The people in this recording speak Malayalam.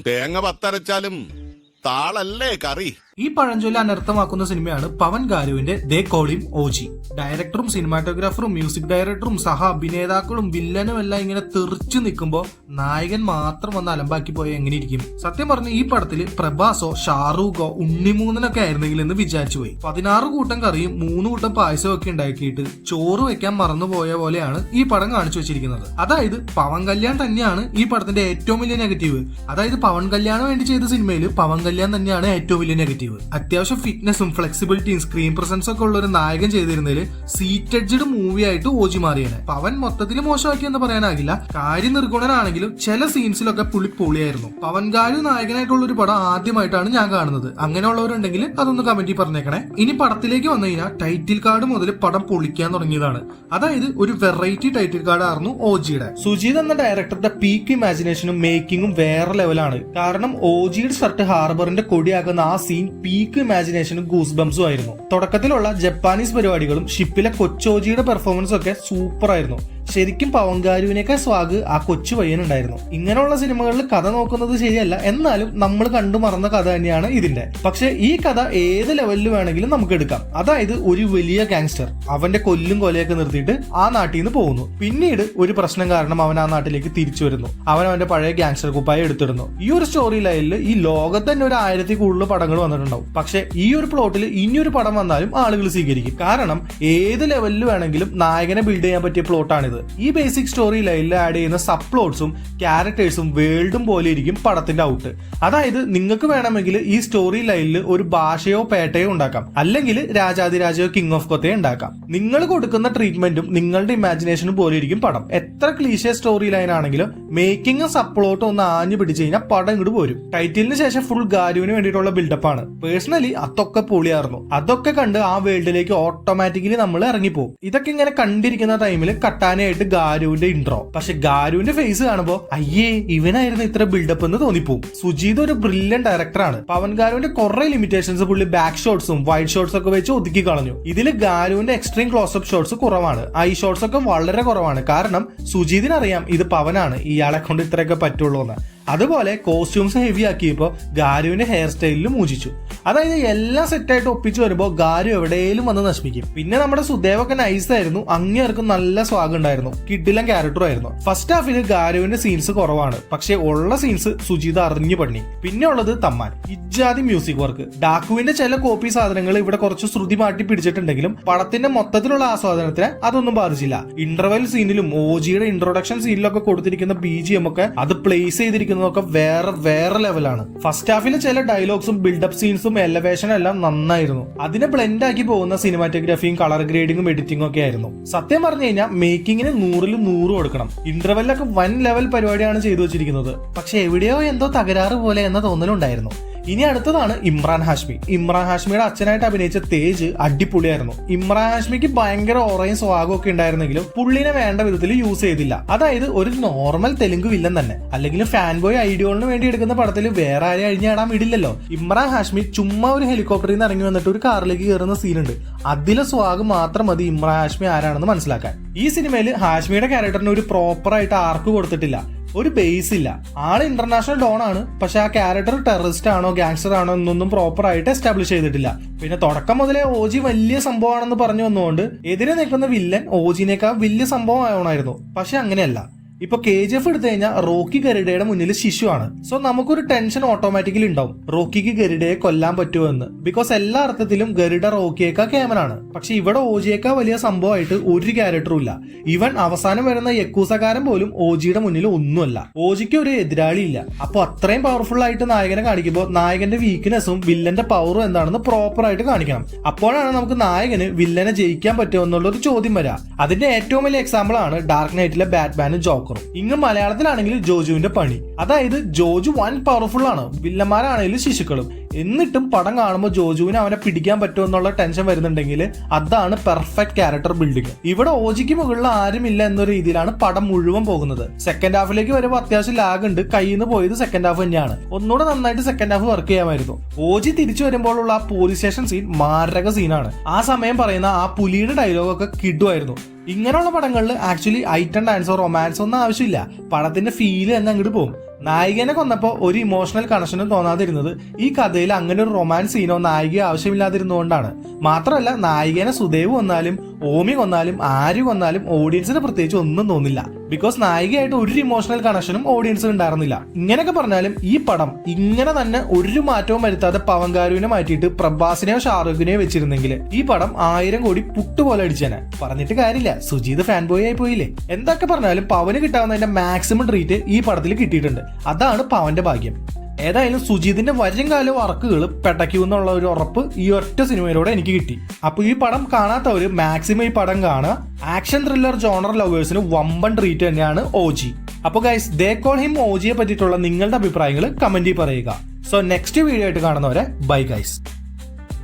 തേങ്ങ പത്തരച്ചാലും താളല്ലേ കറി. ഈ പഴഞ്ചൊല്ല് അനർത്ഥമാക്കുന്ന സിനിമയാണ് പവൻ ഗാരുവിന്റെ ദേ കോൾ ഹിം ഓജി. ഡയറക്ടറും സിനിമാറ്റോഗ്രാഫറും മ്യൂസിക് ഡയറക്ടറും സഹ അഭിനേതാക്കളും വില്ലനും എല്ലാം ഇങ്ങനെ തെറിച്ചു നിൽക്കുമ്പോ നായകൻ മാത്രം വന്ന് അലമ്പാക്കി പോയ എങ്ങനെ ഇരിക്കും? സത്യം പറഞ്ഞ ഈ പടത്തില് പ്രഭാസോ ഷാറൂഖോ ഉണ്ണിമൂന്നനൊക്കെ ആയിരുന്നെങ്കിൽ എന്ന് വിചാരിച്ചു പോയി. 16 കൂട്ടം കറിയും 3 കൂട്ടം പായസവും ഒക്കെ ഉണ്ടാക്കിയിട്ട് ചോറ് വെക്കാൻ മറന്നുപോയ പോലെയാണ് ഈ പടം കാണിച്ചു വെച്ചിരിക്കുന്നത്. അതായത് പവൻ കല്യാൺ തന്നെയാണ് ഈ പടത്തിന്റെ ഏറ്റവും വലിയ നെഗറ്റീവ്. അതായത് പവൻ കല്യാണം വേണ്ടി ചെയ്ത സിനിമയിൽ പവൻ കല്യാൺ തന്നെയാണ് ഏറ്റവും വലിയ നെഗറ്റീവ്. അത്യാവശ്യം ഫിറ്റ്നസും ഫ്ലെക്സിബിലിറ്റിയും സ്ക്രീൻ പ്രസൻസും ഒക്കെ ഉള്ള ഒരു നായകൻ ചെയ്തിരുന്നതിൽ സീറ്റഡ്ജഡ് മൂവി ആയിട്ട് ഓജി മാറിയാണ്. പവൻ മൊത്തത്തിൽ മോശമാക്കി എന്ന് പറയാനാകില്ല, കാര്യം നിർഗുണനാണെങ്കിലും ചില സീൻസിലൊക്കെ പൊളിയായിരുന്നു. പവൻ ഗാരു നായകനായിട്ടുള്ള ഒരു പടം ആദ്യമായിട്ടാണ് ഞാൻ കാണുന്നത്. അങ്ങനെയുള്ളവരുണ്ടെങ്കിൽ അതൊന്ന് കമന്റിൽ പറഞ്ഞേക്കണേ. ഇനി പടത്തിലേക്ക് വന്നു കഴിഞ്ഞാൽ ടൈറ്റിൽ കാർഡ് മുതൽ പടം പൊളിക്കാൻ തുടങ്ങിയതാണ്. അതായത് ഒരു വെറൈറ്റി ടൈറ്റിൽ കാർഡ് ആയിരുന്നു ഓജിയുടെ. സുജീത് എന്ന ഡയറക്ടറുടെ പീക്ക് ഇമാജിനേഷനും മേക്കിങ്ങും വേറെ ലെവലാണ്. കാരണം ഓജിയുടെ ഷർട്ട് ഹാർബറിന്റെ കൊടിയാക്കുന്ന ആ സീൻ പീക്ക് ഇമാജിനേഷനും ഗൂസ് ബംസും ആയിരുന്നു. തുടക്കത്തിലുള്ള ജപ്പാനീസ് പരിപാടികളും ഷിപ്പിലെ കൊച്ചോജിയുടെ പെർഫോമൻസും ഒക്കെ സൂപ്പർ ആയിരുന്നു. ശരിക്കും പവൻ ഗാരുവിനേക്കാൾ സ്വാഗ് ആ കൊച്ചു പയ്യനുണ്ടായിരുന്നു. ഇങ്ങനെയുള്ള സിനിമകളിൽ കഥ നോക്കുന്നത് ശരിയല്ല, എന്നാലും നമ്മൾ കണ്ടു മറന്ന കഥ തന്നെയാണ് ഇതിന്റെ. പക്ഷെ ഈ കഥ ഏത് ലെവലിൽ വേണമെങ്കിലും നമുക്ക് എടുക്കാം. അതായത് ഒരു വലിയ ഗാങ്സ്റ്റർ അവന്റെ കൊല്ലും കൊലയൊക്കെ നിർത്തിയിട്ട് ആ നാട്ടിൽ നിന്ന് പോകുന്നു. പിന്നീട് ഒരു പ്രശ്നം കാരണം അവൻ ആ നാട്ടിലേക്ക് തിരിച്ചു വരുന്നു. അവന്റെ പഴയ ഗാങ്സ്റ്റർ കുപ്പായ എടുത്തിടുന്നു. ഈ ഒരു സ്റ്റോറി ലൈനിൽ ഈ ലോകത്ത് തന്നെ ഒരു 1000 കൂടുതൽ പടങ്ങൾ വന്നിട്ടുണ്ടാവും. പക്ഷെ ഈ ഒരു പ്ലോട്ടിൽ ഇനിയൊരു പടം വന്നാലും ആളുകൾ സ്വീകരിക്കും. കാരണം ഏത് ലെവലിൽ വേണമെങ്കിലും നായകനെ ബിൽഡ് ചെയ്യാൻ പറ്റിയ പ്ലോട്ടാണിത്. ഈ ബേസിക് സ്റ്റോറി ലൈനിൽ ആഡ് ചെയ്യുന്ന സബ് പ്ലോട്ട്സും ക്യാരക്ടേഴ്സും വേൾഡും പോലെ ഇരിക്കും പടത്തിന്റെ ഔട്ട്. അതായത് നിങ്ങൾക്ക് വേണമെങ്കിൽ ഈ സ്റ്റോറി ലൈനിൽ ഒരു ഭാഷയോ പേട്ടയോ ഉണ്ടാക്കാം, അല്ലെങ്കിൽ രാജാതിരാജയോ കിങ് ഓഫ് കൊത്തയോ ഉണ്ടാക്കാം. നിങ്ങൾ കൊടുക്കുന്ന ട്രീറ്റ്മെന്റും നിങ്ങളുടെ ഇമാജിനേഷനും പോലെ ഇരിക്കും പടം. എത്ര ക്ലീഷേ സ്റ്റോറി ലൈൻ ആണെങ്കിലും മേക്കിംഗും സബ് പ്ലോട്ടും ഒന്ന് ആഞ്ഞു പിടിച്ചു കഴിഞ്ഞാൽ പടം ഇങ്ങോട്ട് പോരും. ടൈറ്റിലിന് ശേഷം ഫുൾ ഗാരുവിന് വേണ്ടിയിട്ടുള്ള ബിൽഡപ്പ് ആണ്. പേഴ്സണലി അതൊക്കെ പൊളിയായിരുന്നു. അതൊക്കെ കണ്ട് ആ വേൾഡിലേക്ക് ഓട്ടോമാറ്റിക്കലി നമ്മൾ ഇറങ്ങിപ്പോകും. ഇതൊക്കെ ഇങ്ങനെ കണ്ടിരിക്കുന്ന ടൈമിൽ കട്ടാനായിട്ട് ഗാരുവിന്റെ ഇൻട്രോ. പക്ഷെ ഗാരുവിന്റെ ഫേസ് കാണുമ്പോ അയ്യേ ഇവനായിരുന്നു ഇത്ര ബിൽഡപ്പ് എന്ന് തോന്നിപ്പോവും. സുജീത് ഒരു ബ്രില്യന്റ് ഡയറക്ടറാണ്. പവൻ ഗാരുവിന്റെ കുറെ ലിമിറ്റേഷൻസ് പുള്ളി ബാക്ക് ഷോട്ട്സും വൈഡ് ഷോട്ട്സ് ഒക്കെ വെച്ച് ഒതുക്കി കളഞ്ഞു. ഇതിൽ ഗാരുവിന്റെ എക്സ്ട്രീം ക്ലോസപ്പ് ഷോട്ട്സ് കുറവാണ്, ഐ ഷോട്ട്സ് ഒക്കെ വളരെ കുറവാണ്. കാരണം സുജീതിനറിയാം ഇത് പവനാണ്, ഇയാളെ കൊണ്ട് ഇത്രയൊക്കെ പറ്റുള്ളൂ എന്ന്. അതുപോലെ കോസ്റ്റ്യൂംസ് ഹെവി ആക്കിയപ്പോ ഗാരുവിന്റെ ഹെയർ സ്റ്റൈലിലും മൂജിച്ചു. അതായത് എല്ലാം സെറ്റായിട്ട് ഒപ്പിച്ചു വരുമ്പോ ഗാരു എവിടെയും വന്ന് നശിപ്പിക്കും. പിന്നെ നമ്മുടെ സുദേവൊക്കെ നൈസ് ആയിരുന്നു, അങ്ങേർക്കും നല്ല സ്വാഗ് ഉണ്ടായിരുന്നു, കിഡിലും ക്യാരക്ടറും ആയിരുന്നു. ഫസ്റ്റ് ഹാഫിൽ ഗാരുവിന്റെ സീൻസ് കുറവാണ്, പക്ഷെ ഉള്ള സീൻസ് സുജിത് അറിഞ്ഞു പണി. പിന്നെ ഉള്ളത് തമ്മാൻ ഇജാതി മ്യൂസിക് വർക്ക്. ഡാക്കുവിന്റെ ചില കോപ്പി സാധനങ്ങൾ ഇവിടെ കുറച്ച് ശ്രുതി മാറ്റി പിടിച്ചിട്ടുണ്ടെങ്കിലും പടത്തിന്റെ മൊത്തത്തിലുള്ള ആസ്വാദനത്തിന് അതൊന്നും ബാധിച്ചില്ല. ഇന്റർവെൽ സീനിലും ഓജിയുടെ ഇൻട്രൊഡക്ഷൻ സീനിലൊക്കെ കൊടുത്തിരിക്കുന്ന BGM ഒക്കെ അത് പ്ലേസ് ചെയ്തിരിക്കുന്ന വേറെ ലെവലാണ്. ഫസ്റ്റ് ഹാഫിലെ ചില ഡയലോഗ്സും ബിൽഡപ്പ് സീൻസും എലവേഷൻ എല്ലാം നന്നായിരുന്നു. അതിനെ ബ്ലെൻഡ് ആക്കി പോകുന്ന സിനിമാറ്റോഗ്രാഫിയും കളർ ഗ്രേഡിങ്ങും എഡിറ്റിംഗും ഒക്കെ ആയിരുന്നു. സത്യം പറഞ്ഞു കഴിഞ്ഞാൽ മേക്കിങ്ങിന് 100-ൽ 100 കൊടുക്കണം. ഇന്റർവെല്ലൊക്കെ വൻ ലെവൽ പരിപാടിയാണ് ചെയ്തു വെച്ചിരിക്കുന്നത്. പക്ഷെ എവിടെയോ എന്തോ തകരാറ് പോലെ എന്ന തോന്നലുണ്ടായിരുന്നു. ഇനി അടുത്തതാണ് ഇമ്രാൻ ഹാഷ്മി. ഇമ്രാൻ ഹാഷ്മിയുടെ അച്ഛനായിട്ട് അഭിനയിച്ച തേജ് അടിപൊളിയായിരുന്നു. ഇമ്രാൻ ഹാഷ്മിക്ക് ഭയങ്കര ഓറയും സ്വാഗവും ഒക്കെ ഉണ്ടായിരുന്നെങ്കിലും പുള്ളിനെ വേണ്ട വിധത്തിൽ യൂസ് ചെയ്തില്ല. അതായത് ഒരു നോർമൽ തെലുങ്ക് വില്ലൻ തന്നെ. അല്ലെങ്കിൽ ഫാൻ ബോയ് ഐഡിയോളിന് വേണ്ടി എടുക്കുന്ന പടത്തിൽ വേറെ ആരെയും അഴിഞ്ഞാടാൻ ഇടില്ലല്ലോ. ഇമ്രാൻ ഹാഷ്മി ചുമ്മാ ഒരു ഹെലികോപ്റ്ററിൽ നിന്ന് ഇറങ്ങി വന്നിട്ട് ഒരു കാറിലേക്ക് കയറുന്ന സീനുണ്ട്. അതിലെ സ്വാഗ് മാത്രം മതി ഇമ്രാൻ ഹാഷ്മി ആരാണെന്ന് മനസ്സിലാക്കാൻ. ഈ സിനിമയിൽ ഹാഷ്മിയുടെ ക്യാരക്ടറിന് ഒരു പ്രോപ്പർ ആയിട്ട് ആർക്ക് കൊടുത്തിട്ടില്ല, ഒരു ബേസ് ഇല്ല. ആള് ഇന്റർനാഷണൽ ഡോൺ ആണ്, പക്ഷെ ആ ക്യാരക്ടർ ടെററിസ്റ്റ് ആണോ ഗാങ്സ്റ്റർ ആണോ എന്നൊന്നും പ്രോപ്പർ ആയിട്ട് എസ്റ്റാബ്ലിഷ് ചെയ്തിട്ടില്ല. പിന്നെ തുടക്കം മുതലേ ഓജി വലിയ സംഭവമാണെന്ന് പറഞ്ഞു വന്നുകൊണ്ട് എതിരെ നിൽക്കുന്ന വില്ലൻ ഓജിനേക്കാൾ വലിയ സംഭവം ആവണമായിരുന്നു. പക്ഷെ അങ്ങനെയല്ല. ഇപ്പൊ KGF എടുത്തു കഴിഞ്ഞാൽ റോക്കി ഗരുഡയുടെ മുന്നിൽ ശിശുവാണ്. സോ നമുക്കൊരു ടെൻഷൻ ഓട്ടോമാറ്റിക്കലി ഉണ്ടാവും, റോക്കിക്ക് ഗരുഡയെ കൊല്ലാൻ പറ്റുമോ എന്ന്. ബിക്കോസ് എല്ലാ അർത്ഥത്തിലും ഗരുഡ റോക്കിയേക്കാൾ കേമനാണ്. പക്ഷെ ഇവിടെ ഓജിയേക്കാൾ വലിയ സംഭവമായിട്ട് ഒരു ക്യാരക്ടറും ഇല്ല. ഈവൻ അവസാനം വരുന്ന യക്കൂസക്കാരൻ പോലും ഓജിയുടെ മുന്നിൽ ഒന്നുമല്ല. ഓജിക്ക് ഒരു എതിരാളി ഇല്ല. അപ്പൊ അത്രയും പവർഫുൾ ആയിട്ട് നായകനെ കാണിക്കുമ്പോൾ നായകന്റെ വീക്ക്നെസ്സും വില്ലന്റെ പവറും എന്താണെന്ന് പ്രോപ്പർ ആയിട്ട് കാണിക്കണം. അപ്പോഴാണ് നമുക്ക് നായകന് വില്ലനെ ജയിക്കാൻ പറ്റുമോ എന്നുള്ള ഒരു ചോദ്യം വരാം. അതിന്റെ ഏറ്റവും വലിയ എക്സാമ്പിൾ ആണ് ഡാർക്ക് നൈറ്റിലെ ബാറ്റ്മാനും ജോക്കറും. ഇങ്ങ് മലയാളത്തിലാണെങ്കിൽ ജോജുവിന്റെ പണി. അതായത് ജോജു വൻ പവർഫുൾ ആണ്, വില്ലന്മാരാണെങ്കിലും ശിശുക്കളും. എന്നിട്ടും പടം കാണുമ്പോൾ ജോജുവിന് അവനെ പിടിക്കാൻ പറ്റുമോ എന്നുള്ള ടെൻഷൻ വരുന്നുണ്ടെങ്കിൽ അതാണ് പെർഫെക്റ്റ് ക്യാരക്ടർ ബിൽഡിംഗ്. ഇവിടെ ഓജിക്ക് മുകളിൽ ആരുമില്ല എന്ന രീതിയിലാണ് പടം മുഴുവൻ പോകുന്നത്. സെക്കൻഡ് ഹാഫിലേക്ക് വരുമ്പോൾ അത്യാവശ്യം ലാഗ് ഉണ്ട്. കയ്യിൽ നിന്ന് പോയത് സെക്കൻഡ് ഹാഫ് തന്നെയാണ്. ഒന്നുകൂടെ നന്നായിട്ട് സെക്കൻഡ് ഹാഫ് വർക്ക് ചെയ്യാമായിരുന്നു. ഓജി തിരിച്ചു വരുമ്പോഴുള്ള ആ പോലീസ് സ്റ്റേഷൻ സീൻ മാരക സീനാണ്. ആ സമയം പറയുന്ന ആ പുലിയുടെ ഡയലോഗൊക്കെ കിടുവായിരുന്നു. ഇങ്ങനെയുള്ള പടങ്ങളിൽ ആക്ച്വലി ഐറ്റം ഡാൻസോ റൊമാൻസോ ഒന്നും ആവശ്യമില്ല, പടത്തിന്റെ ഫീല് തന്നെ അങ്ങോട്ട് പോകും. നായികനെ കൊന്നപ്പോ ഒരു ഇമോഷണൽ കണക്ഷനും തോന്നാതിരുന്നത് ഈ കഥയിൽ അങ്ങനെ ഒരു റൊമാൻസ് സീനോ നായികയോ ആവശ്യമില്ലാതിരുന്നുകൊണ്ടാണ്. മാത്രമല്ല നായികനെ സുദേവ് കൊന്നാലും ഓമി കൊന്നാലും ആര് കൊന്നാലും ഓഡിയൻസിന് പ്രത്യേകിച്ച് ഒന്നും തോന്നില്ല. ബിക്കോസ് നായികയായിട്ട് ഒരു ഇമോഷണൽ കണക്ഷനും ഓഡിയൻസിന് ഉണ്ടായിരുന്നില്ല. ഇങ്ങനെയൊക്കെ പറഞ്ഞാലും ഈ പടം ഇങ്ങനെ തന്നെ ഒരു മാറ്റവും വരുത്താതെ പവൻ കാരുവിനെ മാറ്റിയിട്ട് പ്രഭാസിനെയോ ഷാറുഖിനെയോ വെച്ചിരുന്നെങ്കിൽ ഈ പടം 1000 കോടി പുട്ടുപോലെ അടിച്ചേനെ. പറഞ്ഞിട്ട് കാര്യമില്ല, സുജീത് ഫാൻ ബോയ് ആയി പോയില്ലേ. എന്തൊക്കെ പറഞ്ഞാലും പവന് കിട്ടാവുന്നതിന്റെ മാക്സിമം ട്രീറ്റ് ഈ പടത്തിൽ കിട്ടിയിട്ടുണ്ട്. അതാണ് പവന്റെ ഭാഗ്യം. ഏതായാലും സുജീതിന്റെ വരും കാല വർക്കുകൾ പെട്ടയ്ക്കുന്നുള്ള ഒരു ഉറപ്പ് ഈ ഒറ്റ സിനിമയിലൂടെ എനിക്ക് കിട്ടി. അപ്പൊ ഈ പടം കാണാത്തവര് മാക്സിമം ഈ പടം കാണുക. ആക്ഷൻ ത്രില്ലർ ജോണർ ലവേഴ്സിന് വമ്പൻ ട്രീറ്റ് തന്നെയാണ് ഓജി. അപ്പൊ ഗൈസ്, ദേ കോൾ ഹിം ഓജിയെ പറ്റിയിട്ടുള്ള നിങ്ങളുടെ അഭിപ്രായങ്ങൾ കമന്റിൽ പറയുക. സോ നെക്സ്റ്റ് വീഡിയോ ആയിട്ട് കാണുന്നവരെ ബൈ ഗൈസ്.